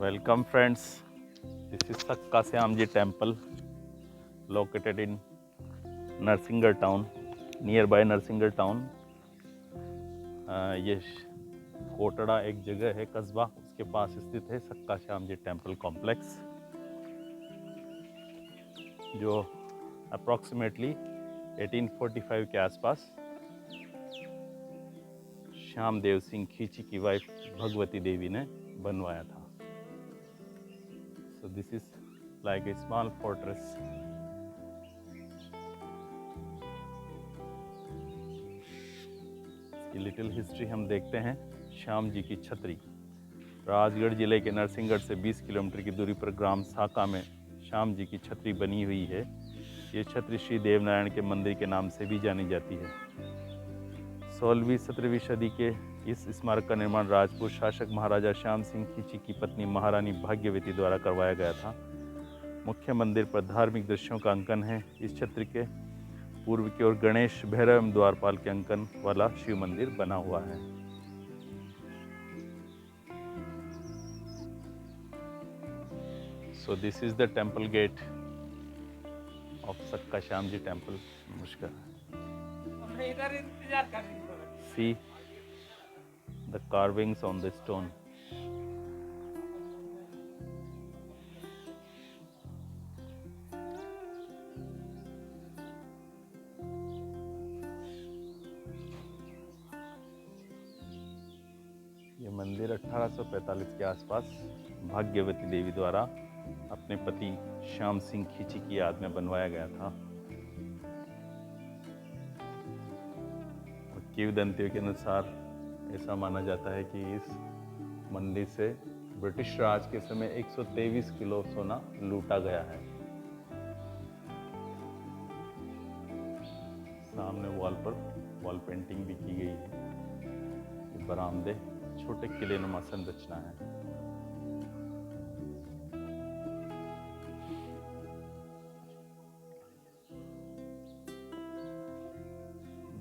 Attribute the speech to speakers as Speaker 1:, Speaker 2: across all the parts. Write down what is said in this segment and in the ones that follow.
Speaker 1: Welcome friends. This is Sakka Syamji temple located in Narsingar town, nearby Narsingar town. ये कोटड़ा एक जगह है कस्बा, उसके पास स्थित है सक्का श्याम जी टेम्पल कॉम्प्लेक्स, जो अप्रॉक्सीमेटली 1845 के आसपास श्याम देव सिंह खींची की वाइफ भगवती देवी ने बनवाया था. So this is like a small fortress. इसकी लिटिल हिस्ट्री हम देखते हैं. श्याम जी की छतरी. राजगढ़ जिले के नरसिंहगढ़ से 20 किलोमीटर की दूरी पर ग्राम साका में श्याम जी की छतरी बनी हुई है. ये छतरी श्री देवनारायण के मंदिर के नाम से भी जानी जाती है. 16वीं-17वीं सदी के इस स्मारक का निर्माण राजपूत शासक महाराजा श्याम सिंह खींची की पत्नी महारानी भाग्यवती द्वारा करवाया गया था. मुख्य मंदिर पर धार्मिक दृश्यों का अंकन है. इस छत्र के पूर्व की ओर गणेश, भैरव एवं द्वारपाल के अंकन वाला शिव मंदिर बना हुआ है. So this is the temple gate of Sakka Shyamji temple. Namaskar. See the carvings on the stone. ये मंदिर 1845 के आसपास भाग्यवती देवी द्वारा अपने पति श्याम सिंह खींची की याद में बनवाया गया था. और किंवदंतियों के अनुसार ऐसा माना जाता है कि इस मंदिर से ब्रिटिश राज के समय 123 किलो सोना लूटा गया है. सामने वॉल पर वॉल पेंटिंग भी की गई है. ये बरामदे छोटे किले नुमा संरचना है.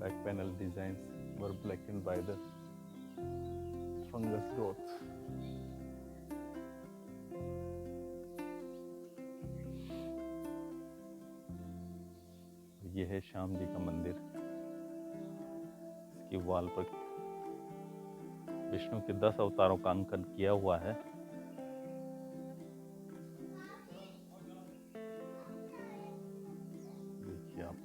Speaker 1: Back panel designs were blackened by the fungus growth. ये है श्याम जी का मंदिर. इसकी वॉल पर विष्णु के 10 अवतारों का अंकन किया हुआ है. देखिए आप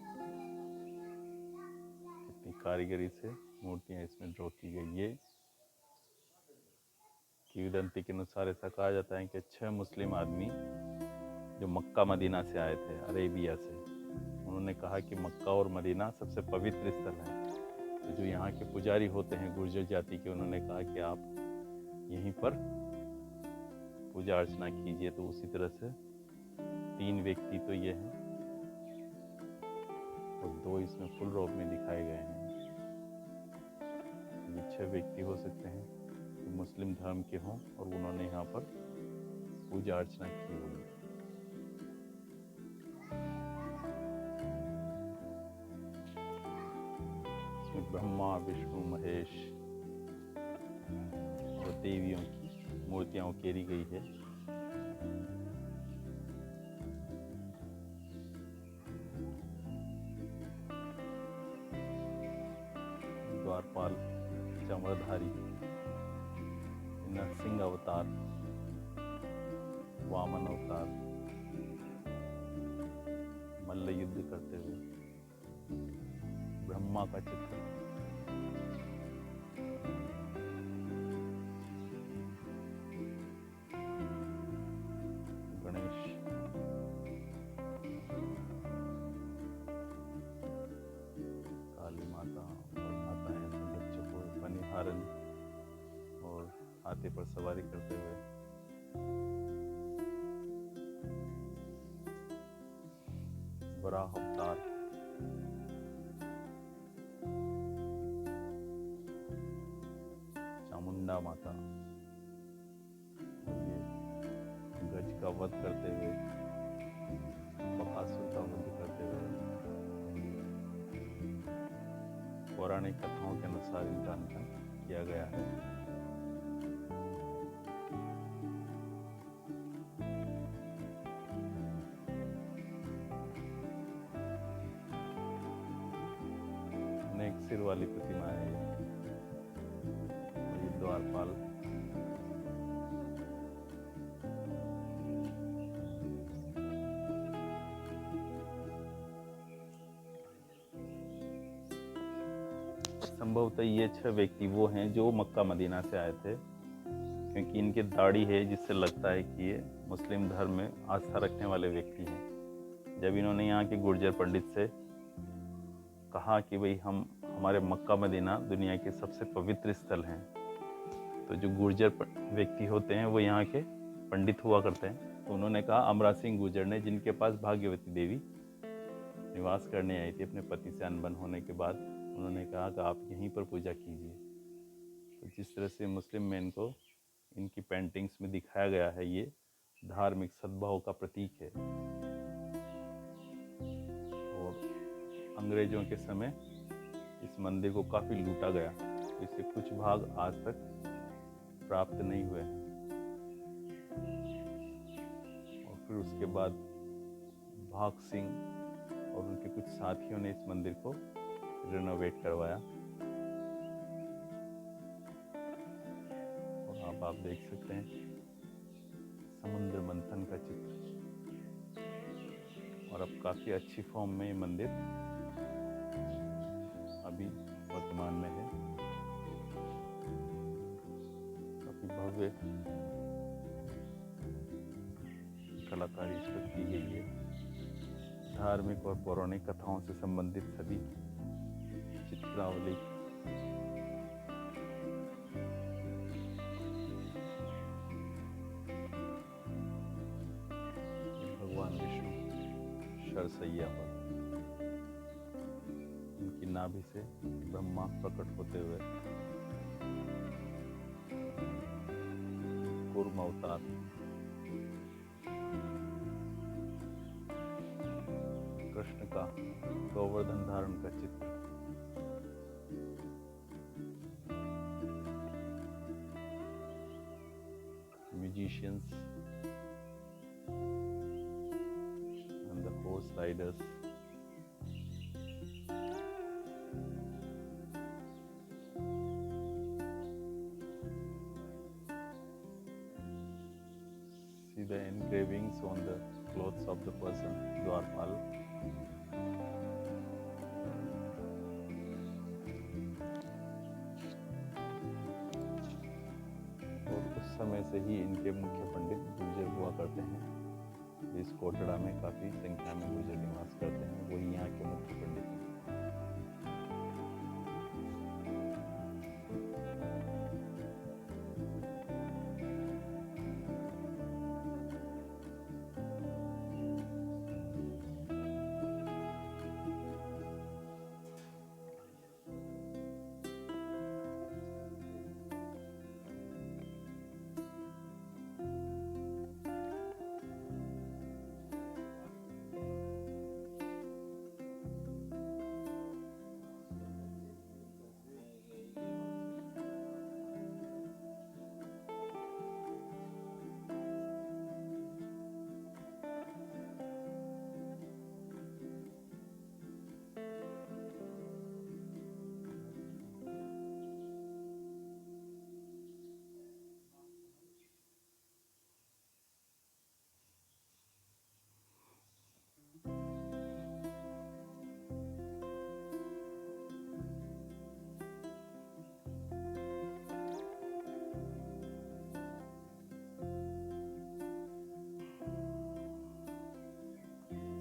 Speaker 1: कितनी कारीगरी से मूर्तियां इसमें ड्रॉ की गई. ये किंवदंती के अनुसार ऐसा कहा जाता है कि 6 मुस्लिम आदमी जो मक्का मदीना से आए थे, अरेबिया से, उन्होंने कहा कि मक्का और मदीना सबसे पवित्र स्थल है. तो जो यहाँ के पुजारी होते हैं गुर्जर जाति के, उन्होंने कहा कि आप यहीं पर पूजा अर्चना कीजिए. तो उसी तरह से 3 व्यक्ति तो ये हैं और 2 इसमें फुल रॉब में दिखाए गए हैं. ये 6 व्यक्ति हो सकते हैं जो मुस्लिम धर्म के हों और उन्होंने यहाँ पर पूजा अर्चना की होगी. इसमें ब्रह्मा, विष्णु, महेश और देवियों की मूर्तियां उकेरी गई है. द्वारपाल, चमरधारी, नरसिंह अवतार, वामन अवतार, मल्ल युद्ध करते हुए, ब्रह्मा का चित्र, गणेश, काली माता और माताएं अपने बच्चों को बनिहारन और हाथी पर सवारी करते हुए, वराह अवतार, चामुंडा माता, ये गज का वध करते हुए, बकासुर का वध करते हुए. पौराणिक कथाओं के अनुसार इनका अंकन किया गया है. सिर वाली प्रतिमा है ये द्वारपाल। संभवतः ये 6 व्यक्ति वो हैं जो मक्का मदीना से आए थे, क्योंकि इनकी दाढ़ी है जिससे लगता है कि ये मुस्लिम धर्म में आस्था रखने वाले व्यक्ति हैं। जब इन्होंने यहाँ के गुर्जर पंडित से कहा कि भाई हमारे मक्का मदीना दुनिया के सबसे पवित्र स्थल हैं, तो जो गुर्जर व्यक्ति होते हैं वो यहाँ के पंडित हुआ करते हैं, तो उन्होंने कहा अमरा सिंह गुर्जर ने, जिनके पास भाग्यवती देवी निवास करने आई थी अपने पति से अनबन होने के बाद, उन्होंने कहा कि आप यहीं पर पूजा कीजिए। तो जिस तरह से मुस्लिम मैन को इनकी पेंटिंग्स में दिखाया गया है, ये धार्मिक सद्भाव का प्रतीक है। और अंग्रेजों के समय इस मंदिर को काफ़ी लूटा गया, तो इसके कुछ भाग आज तक प्राप्त नहीं हुए हैं। और फिर उसके बाद भाग सिंह और उनके कुछ साथियों ने इस मंदिर को रिनोवेट करवाया। और अब आप देख सकते हैं समुद्र मंथन का चित्र, और अब काफ़ी अच्छी फॉर्म में ये मंदिर अभी वर्तमान में है। काफ़ी भव्य कलाकारी इस पर की गई है। धार्मिक और पौराणिक कथाओं से संबंधित सभी चित्रावली भगवान विष्णु शरसैया पर, उनकी नाभि से ब्रह्मा प्रकट होते हुए कूर्म अवतार, कृष्ण का गोवर्धन धारण का चित्र, musicians and the horse riders, see the engravings on the clothes of the person, Dwarpal. समय से ही इनके मुख्य पंडित गुर्जर हुआ करते हैं। इस कोटड़ा में काफ़ी संख्या में गुर्जर निवास करते हैं, वही यहाँ के मुख्य पंडित हैं।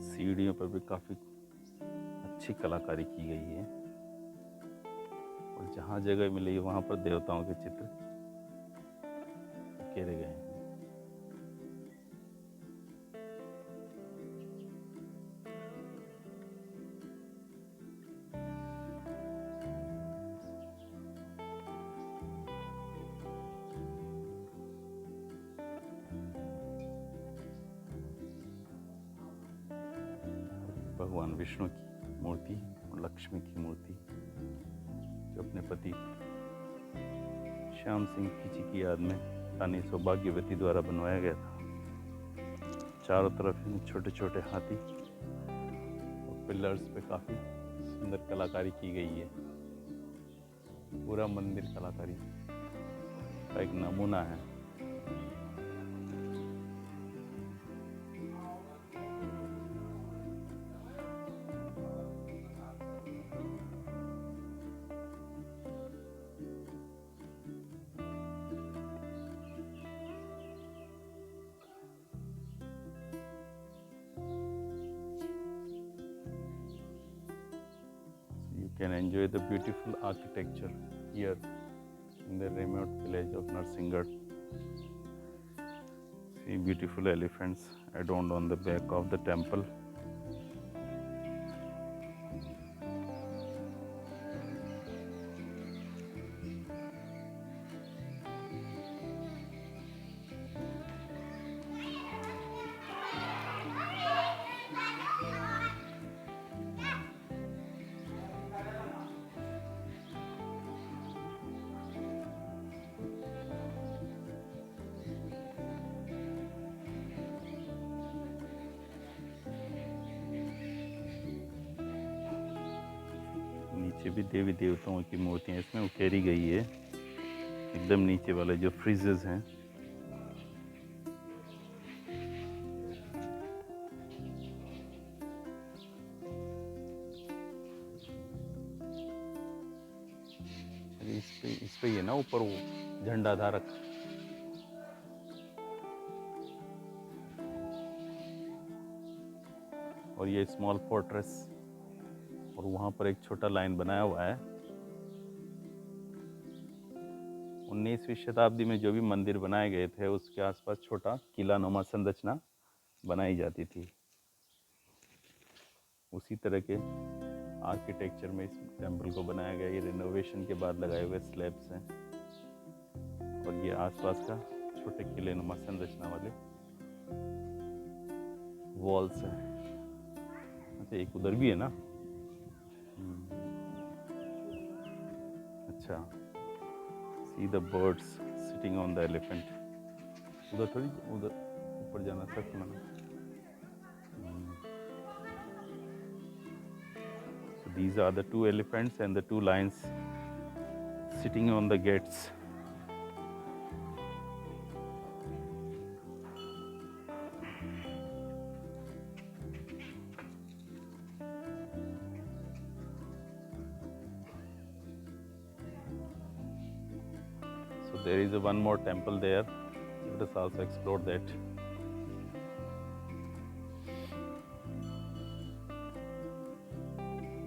Speaker 1: सीढ़ियों पर भी काफ़ी अच्छी कलाकारी की गई है, और जहाँ जगह मिली वहाँ पर देवताओं के चित्र उकेरे गए हैं। भगवान विष्णु की मूर्ति और लक्ष्मी की मूर्ति जो अपने पति श्याम सिंह खींची की याद में रानी सौभाग्यवती द्वारा बनवाया गया था। चारों तरफ इन छोटे छोटे हाथी और पिलर्स पे काफ़ी सुंदर कलाकारी की गई है। पूरा मंदिर कलाकारी का एक नमूना है। You can enjoy the beautiful architecture here in the remote village of Narsingarh. See beautiful elephants adorned on the back of the temple. नीचे भी देवी देवताओं की मूर्तियां इसमें उकेरी गई है। एकदम नीचे वाले जो फ्रीजेस हैं इस पे ये ना ऊपर वो झंडा धारक। और ये स्मॉल फोर्ट्रेस और वहाँ पर एक छोटा लाइन बनाया हुआ है। 19वीं शताब्दी में जो भी मंदिर बनाए गए थे उसके आसपास छोटा किला नुमा संरचना बनाई जाती थी। उसी तरह के आर्किटेक्चर में इस टेम्पल को बनाया गया। ये रिनोवेशन के बाद लगाए हुए स्लैब्स हैं और ये आसपास का छोटे किले नुमा संरचना वाले वॉल्स हैं। अच्छा एक उधर भी है ना। अच्छा see the birds sitting on the elephant. उधर थोड़ी उधर ऊपर जाना सक ना। So these are the two elephants and the two lions sitting on the gates. So there is one more temple there. Let us also explore that.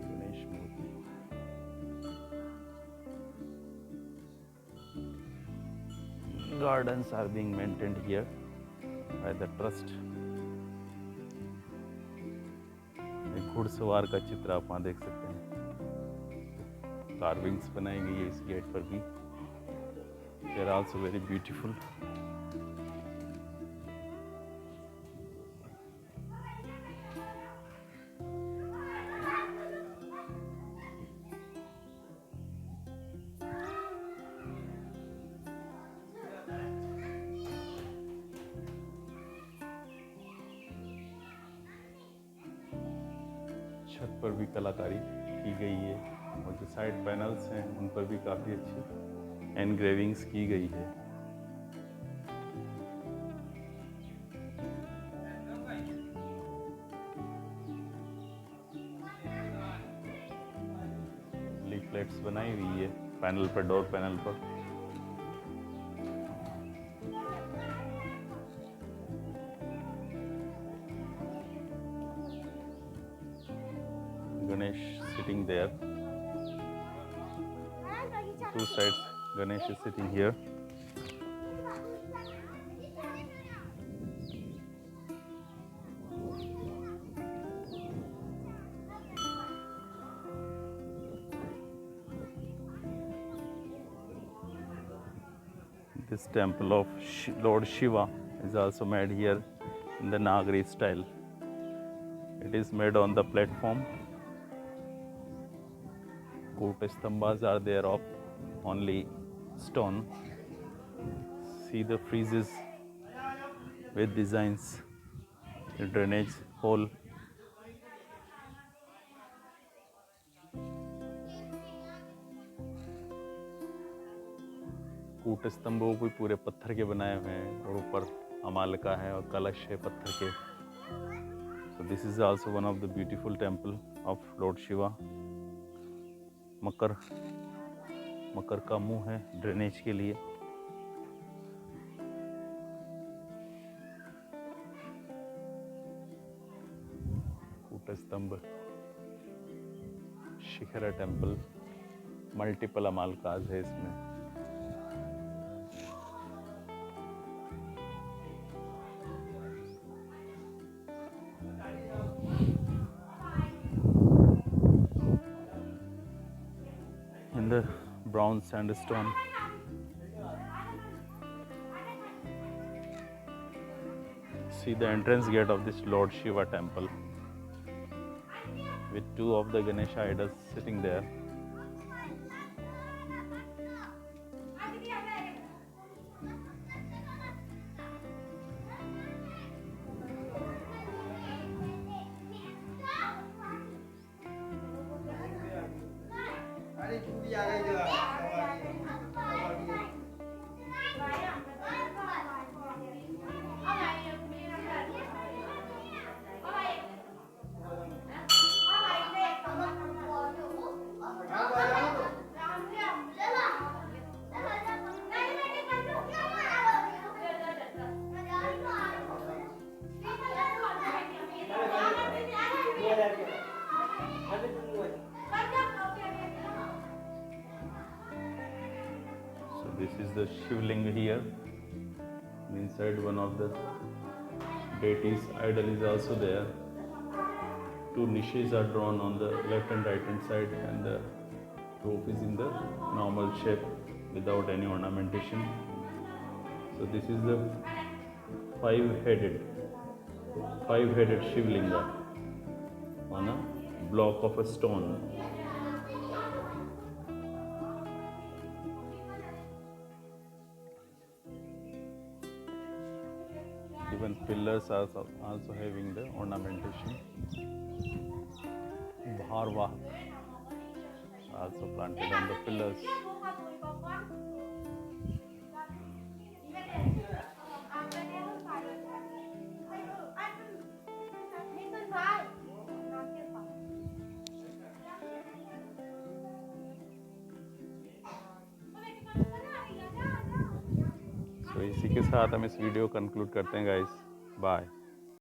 Speaker 1: Ganesh Murti. Gardens are being maintained here by the trust. एक घुड़सवार का चित्र आप वहाँ देख सकते हैं। Carvings बनाई गई है इस गेट पर भी। They are also very beautiful. छत पर भी कलाकारी की गई है और जो साइड पैनल्स हैं उन पर भी काफ़ी अच्छी एनग्रेविंग्स की गई है। लीफलेट्स बनाई हुई है पैनल पर, डोर पैनल पर। Ganesh sitting there. Two sides, Ganesh is sitting here. This temple of Lord Shiva is also made here in the Nagari style. It is made on the platform. Koot stambhas are there of only stone. See the friezes with designs, the drainage hole. कूट स्तंभ वो भी पूरे पत्थर के बनाए हुए हैं और ऊपर अमालका है और कलश है पत्थर के। So this is also one of the beautiful temple of Lord Shiva. मकर का मुंह है ड्रेनेज के लिए। कूट स्तंभ, शिखरा टेम्पल, मल्टीपल अमालकाज है इसमें। In the brown sandstone, see the entrance gate of this Lord Shiva temple with two of the Ganesha idols sitting there. So this is the Shivlinga here. Inside one of the deities idol is also there. Two niches are drawn on the left and right hand side, and the roof is in the normal shape without any ornamentation. So this is the five-headed Shivlinga on a block of a stone. Even pillars are also having the ornamentation. Bharvah also planted on the pillars. तो इसी के साथ हम इस video conclude करते हैं guys. Bye.